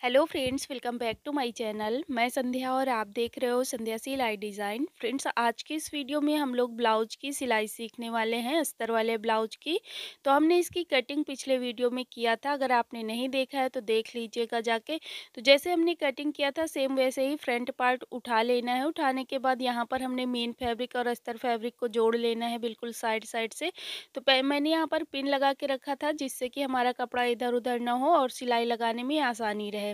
Hello friends, welcome back to my channel. मैं संध्या और आप देख रहे हो संध्या सिलाई डिज़ाइन। फ्रेंड्स, आज की इस वीडियो में हम लोग ब्लाउज की सिलाई सीखने वाले हैं, अस्तर वाले ब्लाउज की। तो हमने इसकी कटिंग पिछले वीडियो में किया था, अगर आपने नहीं देखा है तो देख लीजिएगा जाके। तो जैसे हमने कटिंग किया था सेम वैसे ही फ्रंट पार्ट उठा लेना है। उठाने के बाद यहाँ पर हमने मेन फैब्रिक और अस्तर फैब्रिक को जोड़ लेना है बिल्कुल साइड साइड से। तो मैंने यहाँ पर पिन लगा के रखा था जिससे कि हमारा कपड़ा इधर उधर ना हो और सिलाई लगाने में आसानी रहे।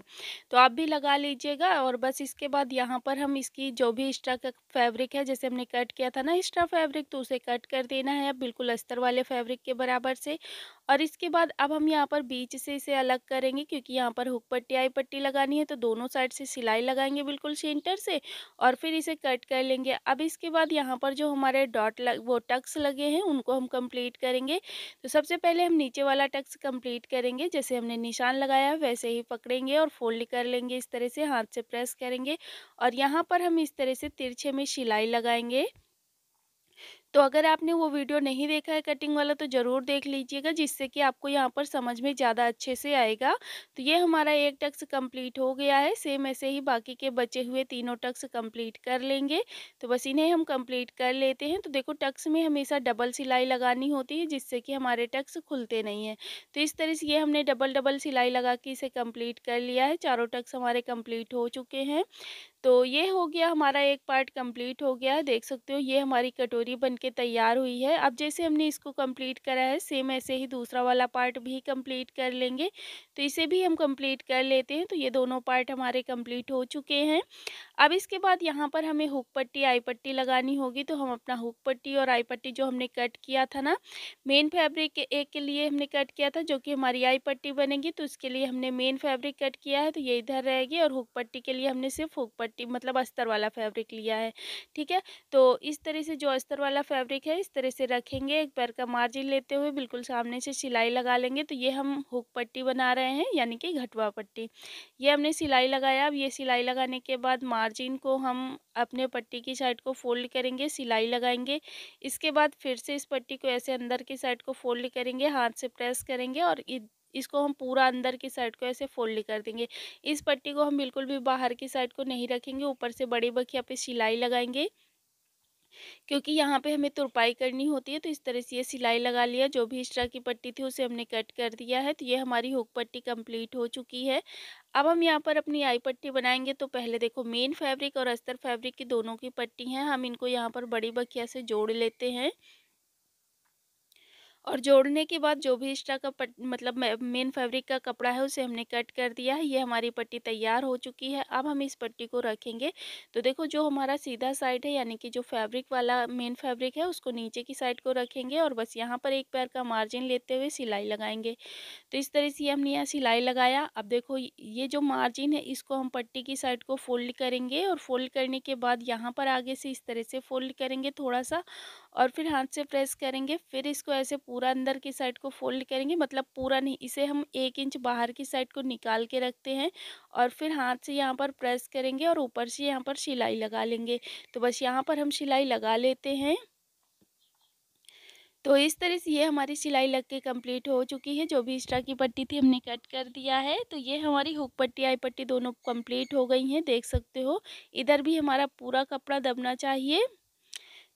तो आप भी लगा लीजिएगा। और बस इसके बाद यहाँ पर हम इसकी जो भी एक्स्ट्रा का फैब्रिक है, जैसे हमने कट किया था ना एक्स्ट्रा फैब्रिक, तो उसे कट कर देना है अब बिल्कुल अस्तर वाले फैब्रिक के बराबर से। और इसके बाद अब हम यहाँ पर बीच से इसे अलग करेंगे, क्योंकि यहाँ पर हुक पट्टी आई पट्टी लगानी है, तो दोनों साइड से सिलाई लगाएंगे बिल्कुल सेंटर से और फिर इसे कट कर लेंगे। अब इसके बाद यहाँ पर जो हमारे वो टक्स लगे हैं उनको हम कंप्लीट करेंगे। तो सबसे पहले हम नीचे वाला टक्स कंप्लीट करेंगे, जैसे हमने निशान लगाया है वैसे ही पकड़ेंगे और फोल्ड कर लेंगे, इस तरह से हाथ से प्रेस करेंगे और यहाँ पर हम इस तरह से तिरछे में सिलाई लगाएंगे। तो अगर आपने वो वीडियो नहीं देखा है कटिंग वाला तो ज़रूर देख लीजिएगा, जिससे कि आपको यहाँ पर समझ में ज़्यादा अच्छे से आएगा। तो ये हमारा एक टक्स कंप्लीट हो गया है। सेम ऐसे ही बाकी के बचे हुए तीनों टक्स कंप्लीट कर लेंगे। तो बस इन्हें हम कंप्लीट कर लेते हैं। तो देखो, टक्स में हमेशा डबल सिलाई लगानी होती है, जिससे कि हमारे टक्स खुलते नहीं हैं। तो इस तरह से ये हमने डबल डबल सिलाई लगा के इसे कंप्लीट कर लिया है। चारों टक्स हमारे कंप्लीट हो चुके हैं। तो ये हो गया, हमारा एक पार्ट कंप्लीट हो गया है। देख सकते हो ये हमारी कटोरी बनके तैयार हुई है। अब जैसे हमने इसको कंप्लीट करा है सेम ऐसे ही दूसरा वाला पार्ट भी कंप्लीट कर लेंगे। तो इसे भी हम कंप्लीट कर लेते हैं। तो ये दोनों पार्ट हमारे कंप्लीट हो चुके हैं। अब इसके बाद यहाँ पर हमें हुक पट्टी आई पट्टी लगानी होगी। तो हम अपना हुक पट्टी और आई पट्टी जो हमने कट किया था ना, मेन फैब्रिक के एक के लिए हमने कट किया था जो कि हमारी आई पट्टी बनेगी, तो उसके लिए हमने मेन फैब्रिक कट किया है, तो ये इधर रहेगी। और हुक पट्टी के लिए हमने सिर्फ हुक पट्टी मतलब अस्तर वाला फैब्रिक लिया है। ठीक है। तो इस तरह से जो अस्तर वाला फैब्रिक है इस तरह से रखेंगे, एक पैर का मार्जिन लेते हुए बिल्कुल सामने से सिलाई लगा लेंगे। तो ये हम हुक पट्टी बना रहे हैं, यानी कि घटवा पट्टी। ये हमने सिलाई लगाया। अब ये सिलाई लगाने के बाद मार्जिन को हम अपने पट्टी की साइड को फोल्ड करेंगे, सिलाई लगाएंगे। इसके बाद फिर से इस पट्टी को ऐसे अंदर की साइड को फोल्ड करेंगे, हाथ से प्रेस करेंगे और इसको हम पूरा अंदर की साइड को ऐसे फोल्ड कर देंगे। इस पट्टी को हम बिल्कुल भी बाहर की साइड को नहीं रखेंगे, ऊपर से बड़ी बखिया पे सिलाई लगाएंगे, क्योंकि यहाँ पे हमें तुरपाई करनी होती है। तो इस तरह से ये सिलाई लगा लिया, जो भी एक्स्ट्रा की पट्टी थी उसे हमने कट कर दिया है। तो ये हमारी हुक पट्टी कंप्लीट हो चुकी है। अब हम यहाँ पर अपनी आई पट्टी बनाएंगे। तो पहले देखो, मेन फैब्रिक और अस्तर फैब्रिक की दोनों की पट्टी हैं, हम इनको यहाँ पर बड़ी बखिया से जोड़ लेते हैं। और जोड़ने के बाद जो भी एक्स्ट्रा का मतलब मेन फैब्रिक का कपड़ा है उसे हमने कट कर दिया है। ये हमारी पट्टी तैयार हो चुकी है। अब हम इस पट्टी को रखेंगे। तो देखो, जो हमारा सीधा साइड है, यानी कि जो फैब्रिक वाला मेन फैब्रिक है उसको नीचे की साइड को रखेंगे और बस यहाँ पर एक पैर का मार्जिन लेते हुए सिलाई लगाएंगे। तो इस तरह से हमने यहाँ सिलाई लगाया। अब देखो, ये जो मार्जिन है इसको हम पट्टी की साइड को फोल्ड करेंगे और फोल्ड करने के बाद यहाँ पर आगे से इस तरह से फोल्ड करेंगे थोड़ा सा और फिर हाथ से प्रेस करेंगे। फिर इसको ऐसे पूरा अंदर की साइड को फोल्ड करेंगे, मतलब पूरा नहीं, इसे हम 1 इंच बाहर की साइड को निकाल के रखते हैं और फिर हाथ से यहाँ पर प्रेस करेंगे और ऊपर से यहाँ पर सिलाई लगा लेंगे। तो बस यहाँ पर हम सिलाई लगा लेते हैं। तो इस तरह से ये हमारी सिलाई लग के कंप्लीट हो चुकी है। जो भी एक्स्ट्रा की पट्टी थी हमने कट कर दिया है। तो ये हमारी हुक पट्टी आई पट्टी दोनों कंप्लीट हो गई हैं, देख सकते हो। इधर भी हमारा पूरा कपड़ा दबना चाहिए।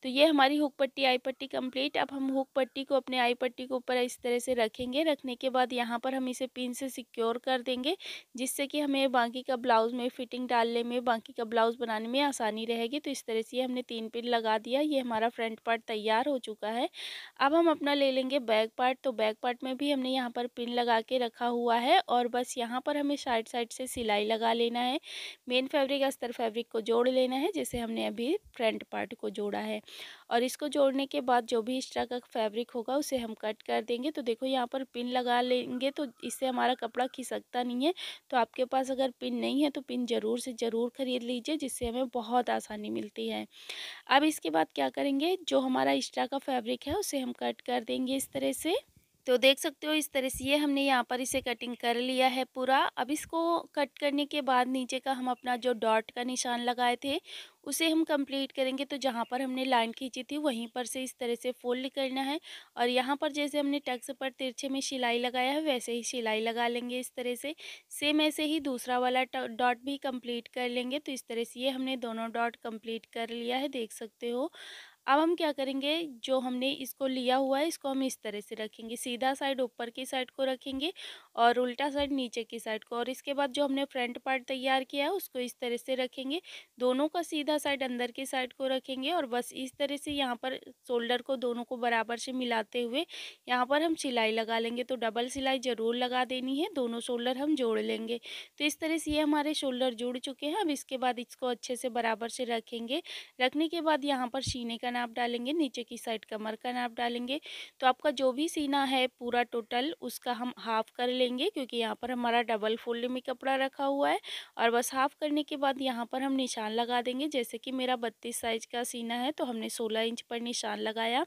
तो ये हमारी हुक पट्टी आई पट्टी कंप्लीट। अब हम हुक पट्टी को अपने आई पट्टी के ऊपर इस तरह से रखेंगे। रखने के बाद यहाँ पर हम इसे पिन से सिक्योर कर देंगे, जिससे कि हमें बाकी का ब्लाउज में फिटिंग डालने में, बाकी का ब्लाउज बनाने में आसानी रहेगी। तो इस तरह से हमने 3 पिन लगा दिया। ये हमारा फ्रंट पार्ट तैयार हो चुका है। अब हम अपना ले लेंगे बैक पार्ट। तो बैक पार्ट में भी हमने यहाँ पर पिन लगा के रखा हुआ है और बस यहाँ पर हमें साइड साइड से सिलाई लगा लेना है। मेन फैब्रिक अस्तर फैब्रिक को जोड़ लेना है, जैसे हमने अभी फ्रंट पार्ट को जोड़ा है। और इसको जोड़ने के बाद जो भी एक्स्ट्रा का फैब्रिक होगा उसे हम कट कर देंगे। तो देखो, यहाँ पर पिन लगा लेंगे तो इससे हमारा कपड़ा खिसकता नहीं है। तो आपके पास अगर पिन नहीं है तो पिन ज़रूर से ज़रूर खरीद लीजिए, जिससे हमें बहुत आसानी मिलती है। अब इसके बाद क्या करेंगे, जो हमारा एक्स्ट्रा का फैब्रिक है उसे हम कट कर देंगे इस तरह से। तो देख सकते हो इस तरह से ये हमने यहाँ पर इसे कटिंग कर लिया है पूरा। अब इसको कट करने के बाद नीचे का हम अपना जो डॉट का निशान लगाए थे उसे हम कंप्लीट करेंगे। तो जहाँ पर हमने लाइन खींची थी वहीं पर से इस तरह से फोल्ड करना है और यहाँ पर जैसे हमने टक्स पर तिरछे में सिलाई लगाया है वैसे ही सिलाई लगा लेंगे इस तरह से। सेम ऐसे ही दूसरा वाला डॉट भी कंप्लीट कर लेंगे। तो इस तरह से ये हमने दोनों डॉट कंप्लीट कर लिया है, देख सकते हो। अब हम क्या करेंगे, जो हमने इसको लिया हुआ है इसको हम इस तरह से रखेंगे, सीधा साइड ऊपर की साइड को रखेंगे और उल्टा साइड नीचे की साइड को। और इसके बाद जो हमने फ्रंट पार्ट तैयार किया है उसको इस तरह से रखेंगे, दोनों का सीधा साइड अंदर की साइड को रखेंगे और बस इस तरह से यहाँ पर शोल्डर को दोनों को बराबर से मिलाते हुए यहाँ पर हम सिलाई लगा लेंगे। तो डबल सिलाई ज़रूर लगा देनी है, दोनों शोल्डर हम जोड़ लेंगे। तो इस तरह से ये हमारे शोल्डर जुड़ चुके हैं। अब इसके बाद इसको अच्छे से बराबर से रखेंगे। रखने के बाद यहाँ पर सीने का नाप डालेंगे, नीचे की साइड कमर का नाप डालेंगे। तो आपका जो भी सीना है पूरा टोटल उसका हम हाफ कर लेंगे, क्योंकि यहाँ पर हमारा डबल फोल्ड में कपड़ा रखा हुआ है। और बस हाफ करने के बाद यहाँ पर हम निशान लगा देंगे। जैसे कि मेरा 32 साइज का सीना है तो हमने 16 इंच पर निशान लगाया।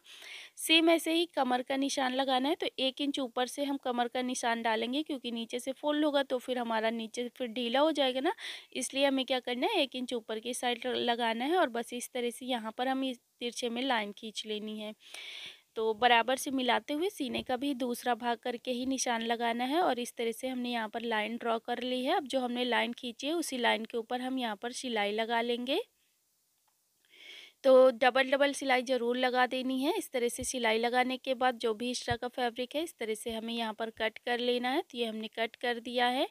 सेम ऐसे ही कमर का निशान लगाना है, तो 1 इंच ऊपर से हम कमर का निशान डालेंगे, क्योंकि नीचे से फोल्ड होगा तो फिर हमारा नीचे फिर ढीला हो जाएगा ना। इसलिए हमें क्या करना है, 1 इंच ऊपर की साइड लगाना है और बस इस तरह से यहाँ पर हम इस तिरछे में लाइन खींच लेनी है। तो बराबर से मिलाते हुए सीने का भी दूसरा भाग करके ही निशान लगाना है और इस तरह से हमने यहाँ पर लाइन ड्रॉ कर ली है। अब जो हमने लाइन खींची है उसी लाइन के ऊपर हम यहाँ पर सिलाई लगा लेंगे। तो डबल डबल सिलाई ज़रूर लगा देनी है। इस तरह से सिलाई लगाने के बाद जो भी एक्स्ट्रा का फैब्रिक है इस तरह से हमें यहाँ पर कट कर लेना है। तो ये हमने कट कर दिया है।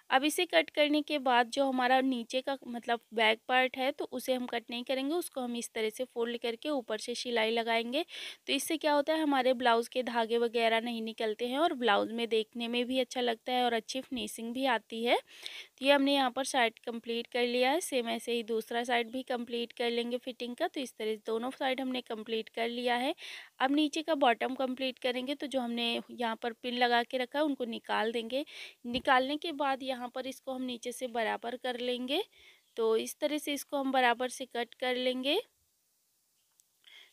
अब इसे कट करने के बाद जो हमारा नीचे का मतलब बैक पार्ट है तो उसे हम कट नहीं करेंगे, उसको हम इस तरह से फोल्ड करके ऊपर से सिलाई लगाएंगे। तो इससे क्या होता है, हमारे ब्लाउज़ के धागे वगैरह नहीं निकलते हैं और ब्लाउज़ में देखने में भी अच्छा लगता है और अच्छी फिनिशिंग भी आती है। तो ये हमने यहाँ पर साइड कंप्लीट कर लिया है। सेम ऐसे ही दूसरा साइड भी कंप्लीट कर लेंगे फिटिंग का। तो इस तरह से दोनों साइड हमने कंप्लीट कर लिया है। अब नीचे का बॉटम कंप्लीट करेंगे। तो जो हमने यहाँ पर पिन लगा के रखा है उनको निकाल देंगे। निकालने के बाद यहाँ पर इसको हम नीचे से बराबर कर लेंगे। तो इस तरह से इसको हम बराबर से कट कर लेंगे।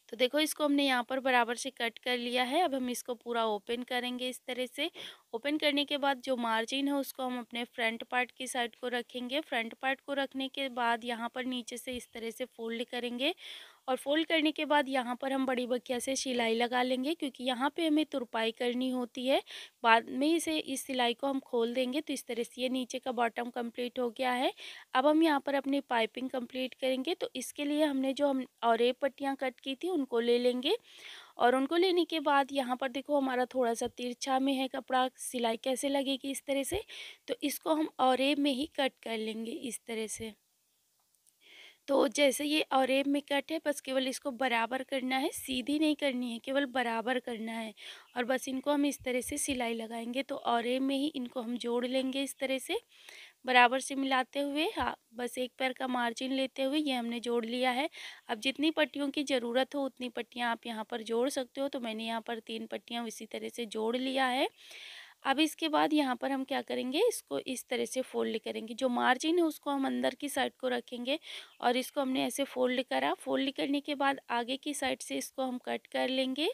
तो देखो इसको हमने यहाँ पर बराबर से कट कर लिया है। अब हम इसको पूरा ओपन करेंगे इस तरह से। ओपन करने के बाद जो मार्जिन है उसको हम अपने फ्रंट पार्ट की साइड को रखेंगे। फ्रंट पार्ट को रखने के बाद यहाँ पर नीचे से इस तरह से फोल्ड करेंगे और फोल्ड करने के बाद यहाँ पर हम बड़ी बखिया से सिलाई लगा लेंगे, क्योंकि यहाँ पे हमें तुरपाई करनी होती है। बाद में इसे इस सिलाई को हम खोल देंगे। तो इस तरह से ये नीचे का बॉटम कंप्लीट हो गया है। अब हम यहाँ पर अपनी पाइपिंग कंप्लीट करेंगे। तो इसके लिए हमने जो हम और एक पट्टियाँ कट की थी उनको ले लेंगे और उनको लेने के बाद यहाँ पर देखो हमारा थोड़ा सा तिरछा में है कपड़ा, सिलाई कैसे लगेगी इस तरह से। तो इसको हम औरे में ही कट कर लेंगे इस तरह से। तो जैसे ये अरेब में कट है, बस केवल इसको बराबर करना है, सीधी नहीं करनी है, केवल बराबर करना है और बस इनको हम इस तरह से सिलाई लगाएंगे। तो अरेब में ही इनको हम जोड़ लेंगे इस तरह से बराबर से मिलाते हुए। हाँ, बस एक पैर का मार्जिन लेते हुए ये हमने जोड़ लिया है। अब जितनी पट्टियों की ज़रूरत हो उतनी पट्टियाँ आप यहाँ पर जोड़ सकते हो। तो मैंने यहाँ पर 3 पट्टियाँ इसी तरह से जोड़ लिया है। अब इसके बाद यहाँ पर हम क्या करेंगे, इसको इस तरह से फ़ोल्ड करेंगे। जो मार्जिन है उसको हम अंदर की साइड को रखेंगे और इसको हमने ऐसे फ़ोल्ड करा। फ़ोल्ड करने के बाद आगे की साइड से इसको हम कट कर लेंगे।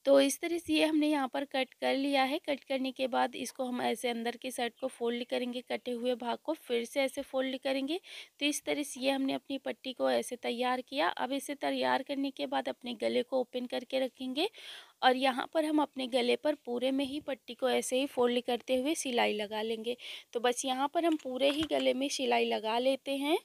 तो इस तरह से ये हमने यहाँ पर कट कर लिया है। कट करने के बाद इसको हम ऐसे अंदर की साइड को फ़ोल्ड करेंगे, कटे हुए भाग को फिर से ऐसे फ़ोल्ड करेंगे। तो इस तरह से ये हमने अपनी पट्टी को ऐसे तैयार किया। अब इसे तैयार करने के बाद अपने गले को ओपन करके रखेंगे और यहाँ पर हम अपने गले पर पूरे में ही पट्टी को ऐसे ही फ़ोल्ड करते हुए सिलाई लगा लेंगे। तो बस यहाँ पर हम पूरे ही गले में सिलाई लगा लेते हैं।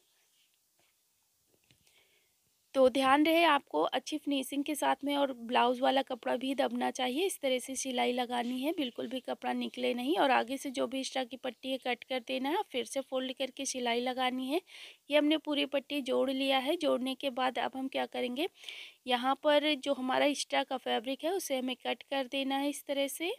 तो ध्यान रहे आपको अच्छी फिनिशिंग के साथ में और ब्लाउज़ वाला कपड़ा भी दबना चाहिए। इस तरह से सिलाई लगानी है, बिल्कुल भी कपड़ा निकले नहीं और आगे से जो भी एक्स्ट्रा की पट्टी है कट कर देना है, फिर से फोल्ड करके सिलाई लगानी है। ये हमने पूरी पट्टी जोड़ लिया है। जोड़ने के बाद अब हम क्या करेंगे, यहाँ पर जो हमारा एक्स्ट्रा का फैब्रिक है उसे हमें कट कर देना है इस तरह से।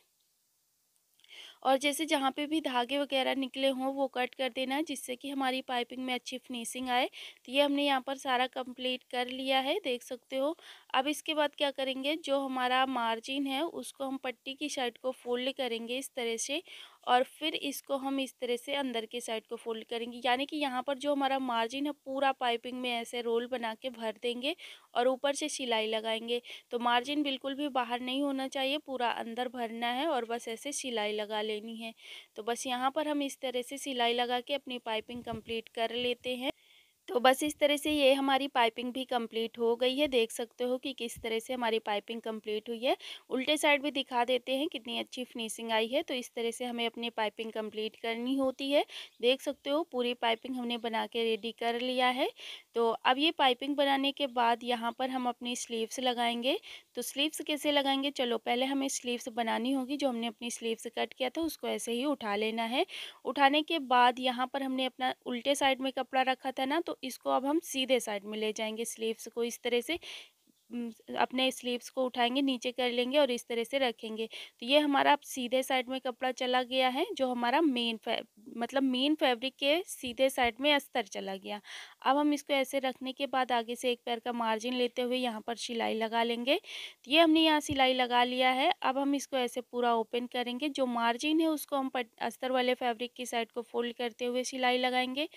और जैसे जहाँ पे भी धागे वगैरह निकले हों वो कट कर देना है, जिससे कि हमारी पाइपिंग में अच्छी फिनिशिंग आए। तो ये हमने यहाँ पर सारा कंप्लीट कर लिया है, देख सकते हो। अब इसके बाद क्या करेंगे, जो हमारा मार्जिन है उसको हम पट्टी की साइड को फोल्ड करेंगे इस तरह से और फिर इसको हम इस तरह से अंदर के साइड को फोल्ड करेंगे, यानी कि यहाँ पर जो हमारा मार्जिन है पूरा पाइपिंग में ऐसे रोल बना के भर देंगे और ऊपर से सिलाई लगाएंगे। तो मार्जिन बिल्कुल भी बाहर नहीं होना चाहिए, पूरा अंदर भरना है और बस ऐसे सिलाई लगा लेनी है। तो बस यहाँ पर हम इस तरह से सिलाई लगा के अपनी पाइपिंग कंप्लीट कर लेते हैं। तो बस इस तरह से ये हमारी पाइपिंग भी कंप्लीट हो गई है। देख सकते हो कि किस तरह से हमारी पाइपिंग कंप्लीट हुई है। उल्टे साइड भी दिखा देते हैं कितनी अच्छी फिनिशिंग आई है। तो इस तरह से हमें अपनी पाइपिंग कंप्लीट करनी होती है। देख सकते हो पूरी पाइपिंग हमने बना के रेडी कर लिया है। तो अब ये पाइपिंग बनाने के बाद यहाँ पर हम अपनी स्लीव्स लगाएंगे। तो स्लीव्स कैसे लगाएंगे, चलो पहले हमें स्लीव्स बनानी होगी। जो हमने अपनी स्लीव्स कट किया था उसको ऐसे ही उठा लेना है। उठाने के बाद यहाँ पर हमने अपना उल्टे साइड में कपड़ा रखा था ना, तो इसको अब हम सीधे साइड में ले जाएंगे। स्लीव्स को इस तरह से अपने स्लीव्स को उठाएंगे, नीचे कर लेंगे और इस तरह से रखेंगे। तो ये हमारा अब सीधे साइड में कपड़ा चला गया है, जो हमारा मतलब मेन फैब्रिक के सीधे साइड में अस्तर चला गया। अब हम इसको ऐसे रखने के बाद आगे से एक पैर का मार्जिन लेते हुए यहाँ पर सिलाई लगा लेंगे। तो ये हमने यहाँ सिलाई लगा लिया है। अब हम इसको ऐसे पूरा ओपन करेंगे। जो मार्जिन है उसको हम अस्तर वाले फैब्रिक की साइड को फोल्ड करते हुए सिलाई लगाएंगे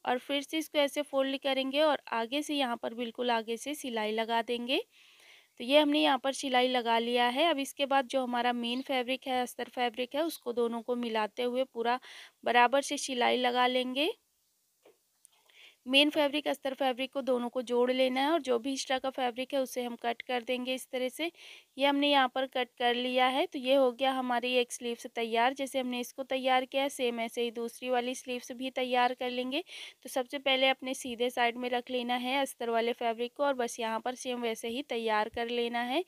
और फिर से इसको ऐसे फोल्ड करेंगे और आगे से यहाँ पर बिल्कुल आगे से सिलाई लगा देंगे। तो ये हमने यहाँ पर सिलाई लगा लिया है। अब इसके बाद जो हमारा मेन फैब्रिक है, अस्तर फैब्रिक है, उसको दोनों को मिलाते हुए पूरा बराबर से सिलाई लगा लेंगे। मेन फैब्रिक अस्तर फैब्रिक को दोनों को जोड़ लेना है और जो भी एक्स्ट्रा का फैब्रिक है उसे हम कट कर देंगे इस तरह से। ये हमने यहाँ पर कट कर लिया है। तो ये हो गया हमारी एक स्लीव्स तैयार। जैसे हमने इसको तैयार किया है सेम ऐसे ही दूसरी वाली स्लीव्स भी तैयार कर लेंगे। तो सबसे पहले अपने सीधे साइड में रख लेना है अस्तर वाले फैब्रिक को और बस यहाँ पर सेम वैसे ही तैयार कर लेना है।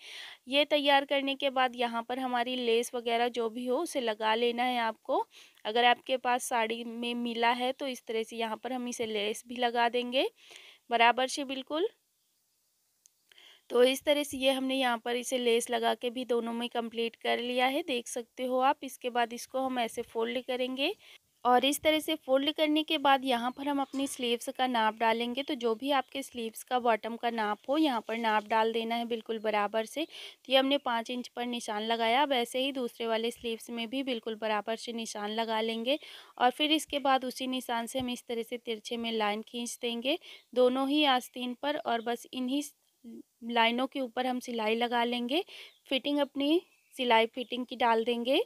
ये तैयार करने के बाद यहाँ पर हमारी लेस वगैरह जो भी हो उसे लगा लेना है आपको। अगर आपके पास साड़ी में मिला है तो इस तरह से यहाँ पर हम इसे लेस भी लगा देंगे बराबर से बिल्कुल। तो इस तरह से ये हमने यहाँ पर इसे लेस लगा के भी दोनों में कंप्लीट कर लिया है, देख सकते हो आप। इसके बाद इसको हम ऐसे फोल्ड करेंगे और इस तरह से फोल्ड करने के बाद यहाँ पर हम अपनी स्लीव्स का नाप डालेंगे। तो जो भी आपके स्लीव्स का बॉटम का नाप हो यहाँ पर नाप डाल देना है बिल्कुल बराबर से। तो ये हमने 5 इंच पर निशान लगाया। अब ऐसे ही दूसरे वाले स्लीव्स में भी बिल्कुल बराबर से निशान लगा लेंगे और फिर इसके बाद उसी निशान से हम इस तरह से तिरछे में लाइन खींच देंगे दोनों ही आस्तीन पर और बस इन्हीं लाइनों के ऊपर हम सिलाई लगा लेंगे। फिटिंग अपनी सिलाई फिटिंग की डाल देंगे।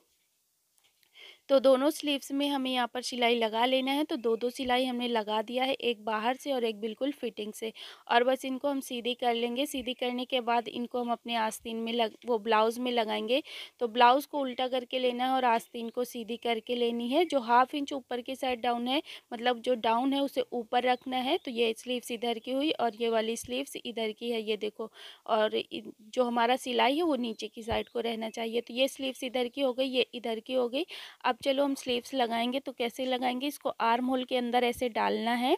तो दोनों स्लीव्स में हमें यहाँ पर सिलाई लगा लेना है। तो दो सिलाई हमने लगा दिया है, एक बाहर से और एक बिल्कुल फिटिंग से, और बस इनको हम सीधी कर लेंगे। सीधी करने के बाद इनको हम अपने आस्तीन में वो ब्लाउज़ में लगाएंगे। तो ब्लाउज़ को उल्टा करके लेना है और आस्तीन को सीधी करके लेनी है। जो 1/2 इंच ऊपर की साइड डाउन है, मतलब जो डाउन है उसे ऊपर रखना है। तो ये स्लीव्स इधर की हुई और ये वाली स्लीव्स इधर की है, ये देखो। और जो हमारा सिलाई है वो नीचे की साइड को रहना चाहिए। तो ये स्लीव्स इधर की हो गई, ये इधर की हो गई। अब चलो हम स्लीव्स लगाएंगे। तो कैसे लगाएंगे, इसको आर्म होल के अंदर ऐसे डालना है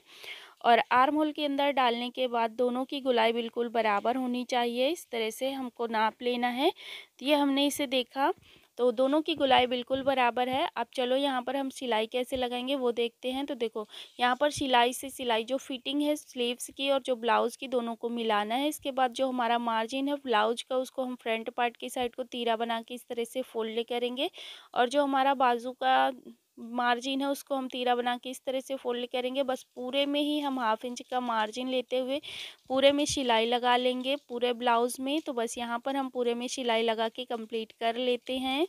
और आर्म होल के अंदर डालने के बाद दोनों की गोलाई बिल्कुल बराबर होनी चाहिए। इस तरह से हमको नाप लेना है। तो ये हमने इसे देखा, तो दोनों की गोलाई बिल्कुल बराबर है। अब चलो यहाँ पर हम सिलाई कैसे लगाएंगे वो देखते हैं। तो देखो यहाँ पर सिलाई से सिलाई जो फिटिंग है स्लीव्स की और जो ब्लाउज़ की दोनों को मिलाना है। इसके बाद जो हमारा मार्जिन है ब्लाउज का उसको हम फ्रंट पार्ट की साइड को तीरा बना के इस तरह से फोल्ड करेंगे और जो हमारा बाजू का मार्जिन है उसको हम तीरा बना के इस तरह से फोल्ड करेंगे। बस पूरे में ही हम 1/2 इंच का मार्जिन लेते हुए पूरे में सिलाई लगा लेंगे पूरे ब्लाउज़ में। तो बस यहाँ पर हम पूरे में सिलाई लगा के कंप्लीट कर लेते हैं।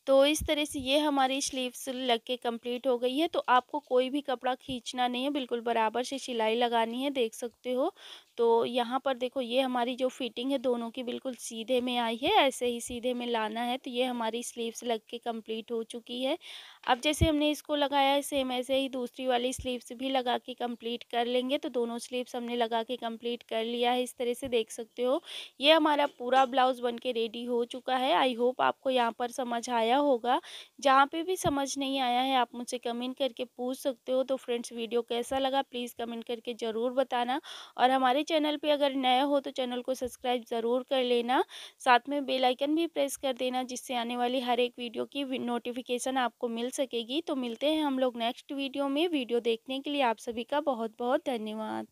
तो इस तरह से ये हमारी स्लीव्स लग के कंप्लीट हो गई है। तो आपको कोई भी कपड़ा खींचना नहीं है, बिल्कुल बराबर से सिलाई लगानी है, देख सकते हो। तो यहाँ पर देखो ये हमारी जो फिटिंग है दोनों की बिल्कुल सीधे में आई है, ऐसे ही सीधे में लाना है। तो ये हमारी स्लीव्स लग के कंप्लीट हो चुकी है। अब जैसे हमने इसको लगाया है सेम ऐसे ही दूसरी वाली स्लीव्स भी लगा के कंप्लीट कर लेंगे। तो दोनों स्लीव्स हमने लगा के कंप्लीट कर लिया है, इस तरह से देख सकते हो। ये हमारा पूरा ब्लाउज़ बन के रेडी हो चुका है। आई होप आपको यहाँ पर समझ आया होगा। जहाँ पे भी समझ नहीं आया है आप मुझसे कमेंट करके पूछ सकते हो। तो फ्रेंड्स वीडियो कैसा लगा प्लीज़ कमेंट करके ज़रूर बताना और हमारे चैनल पे अगर नए हो तो चैनल को सब्सक्राइब ज़रूर कर लेना। साथ में बेल आइकन भी प्रेस कर देना जिससे आने वाली हर एक वीडियो की नोटिफिकेशन आपको मिल सकेगी। तो मिलते हैं हम लोग नेक्स्ट वीडियो में। वीडियो देखने के लिए आप सभी का बहुत बहुत धन्यवाद।